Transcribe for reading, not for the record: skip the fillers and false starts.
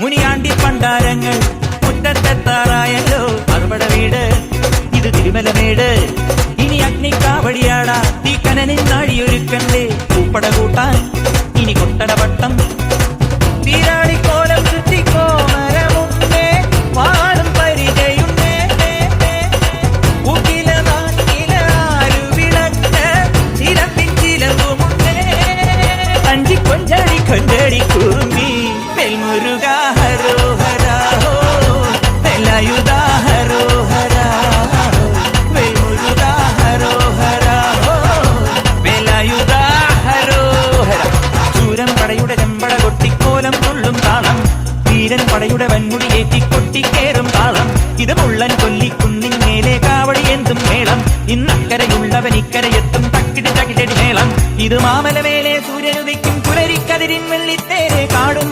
മുനിയാണ്ടി പണ്ടാരങ്ങൾ മുറ്റത്തെത്താറായല്ലോ അറുപട വീട് ഇത് തിരുമലമേട് ഇനി അഗ്നിക്കാവടിയാടാ തീ കനനിൽ നാഴിയൊരുക്കണ്ടേ പൂപ്പട കൂട്ടാൻ ഇനി കൊട്ടടപട്ടം തീരാളിക്കോലം ചുറ്റിക്കോ മരമുണ്ടേ വാളും പരിചയുണ്ടേ ൂക്കില നാട്ടില ആരുവിളക്ക് ചിലമ്പിൻ ചിലമ്പുമുണ്ടേ അഞ്ചി കൊഞ്ചടി കൊഞ്ചടി കുറുമ്പി വെൽമുരുക ഹരോഹരാഹോ വെലായുധ ഹരോഹരാഹോ വെൽമുരുക ഹരോഹരാഹോ വെലായുധ ഹരോഹര ചൂരം പടയുടെ ചെമ്പട കൊട്ടിക്കോലം തുള്ളും താളം വീരൻ പടയുടെ വൻമുടിയേറ്റി കൊട്ടിക്കേറും താളം ഇത് മുള്ളൻ കൊല്ലിക്കുന്നിൻ മേലെ കാവടി എന്തും മേളം ഇന്നക്കരയുള്ളവൻ ഇക്കരയെത്തും തക്കിടി തകിടടി മേളം ഇത് മാമലമേലെ സൂര്യനുദിക്കും പുലരിക്കതിരിൻ വെള്ളിത്തേരെ കാടും